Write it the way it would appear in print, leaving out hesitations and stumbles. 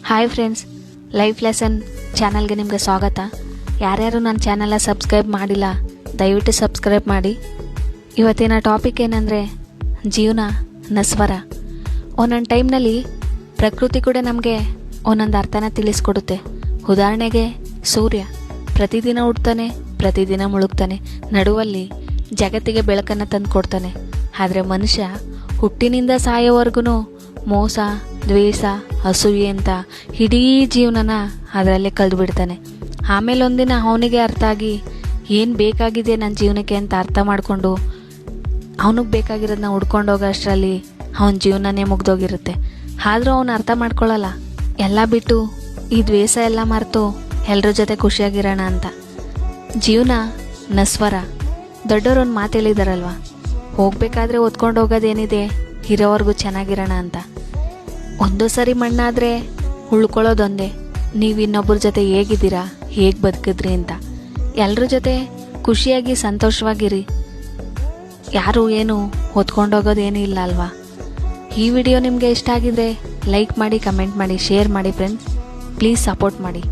Hi friends, life lesson ಚಾನಲ್ಗೆ ನಿಮಗೆ ಸ್ವಾಗತ. ಯಾರ್ಯಾರು ನನ್ನ ಚಾನಲ್ನ ಸಬ್ಸ್ಕ್ರೈಬ್ ಮಾಡಿಲ್ಲ ದಯವಿಟ್ಟು ಸಬ್ಸ್ಕ್ರೈಬ್ ಮಾಡಿ. ಇವತ್ತಿನ ಟಾಪಿಕ್ ಏನಂದರೆ ಜೀವನ ನಸ್ವರ. ಒಂದೊಂದು ಟೈಮ್ನಲ್ಲಿ ಪ್ರಕೃತಿ ಕೂಡ ನಮಗೆ ಒಂದೊಂದು ಅರ್ಥನ ತಿಳಿಸ್ಕೊಡುತ್ತೆ. ಉದಾಹರಣೆಗೆ ಸೂರ್ಯ ಪ್ರತಿದಿನ ಹುಡ್ತಾನೆ, ಪ್ರತಿದಿನ ಮುಳುಗ್ತಾನೆ, ನಡುವಲ್ಲಿ ಜಗತ್ತಿಗೆ ಬೆಳಕನ್ನು ತಂದು ಕೊಡ್ತಾನೆ. ಆದರೆ ಮನುಷ್ಯ ಹುಟ್ಟಿನಿಂದ ಸಾಯೋವರೆಗೂ ಮೋಸ, ದ್ವೇಷ, ಅಸೂಯೆ ಅಂತ ಇಡೀ ಜೀವನನ ಅದರಲ್ಲೇ ಕಳೆದು ಬಿಡ್ತಾನೆ. ಆಮೇಲೆ ಒಂದಿನ ಅವನಿಗೆ ಅರ್ಥ ಆಗಿ ಏನು ಬೇಕಾಗಿದೆ ನನ್ನ ಜೀವನಕ್ಕೆ ಅಂತ ಅರ್ಥ ಮಾಡಿಕೊಂಡು ಅವನಿಗೆ ಬೇಕಾಗಿರೋದನ್ನ ಹುಡ್ಕೊಂಡು ಹೋಗೋ ಅಷ್ಟರಲ್ಲಿ ಅವನ ಜೀವನನೇ ಮುಗ್ದೋಗಿರುತ್ತೆ. ಆದರೂ ಅವನು ಅರ್ಥ ಮಾಡ್ಕೊಳ್ಳಲ್ಲ. ಎಲ್ಲ ಬಿಟ್ಟು ಈ ದ್ವೇಷ ಎಲ್ಲ ಮರೆತು ಎಲ್ಲರ ಜೊತೆ ಖುಷಿಯಾಗಿರೋಣ ಅಂತ. ಜೀವನ ನಸ್ವರ. ದೊಡ್ಡವ್ರೊಂದು ಮಾತು ಹೇಳಿದಾರಲ್ವ, ಹೋಗ್ಬೇಕಾದ್ರೆ ಓದ್ಕೊಂಡು ಹೋಗೋದೇನಿದೆ, ಇರೋವರೆಗೂ ಚೆನ್ನಾಗಿರೋಣ ಅಂತ. ಒಂದು ಸರಿ ಮಣ್ಣಾದರೆ ಉಳ್ಕೊಳ್ಳೋದೊಂದೇ. ನೀವು ಇನ್ನೊಬ್ಬರ ಜೊತೆ ಹೇಗಿದ್ದೀರಾ, ಹೇಗೆ ಬದುಕಿದ್ರಿ ಅಂತ. ಎಲ್ಲರ ಜೊತೆ ಖುಷಿಯಾಗಿ ಸಂತೋಷವಾಗಿರಿ. ಯಾರು ಏನು ಹೊತ್ಕೊಂಡೋಗೋದೇನೂ ಇಲ್ಲ ಅಲ್ವಾ. ಈ ವಿಡಿಯೋ ನಿಮಗೆ ಇಷ್ಟ ಆಗಿದ್ರೆ ಲೈಕ್ ಮಾಡಿ, ಕಮೆಂಟ್ ಮಾಡಿ, ಶೇರ್ ಮಾಡಿ ಫ್ರೆಂಡ್ಸ್. ಪ್ಲೀಸ್ ಸಪೋರ್ಟ್ ಮಾಡಿ.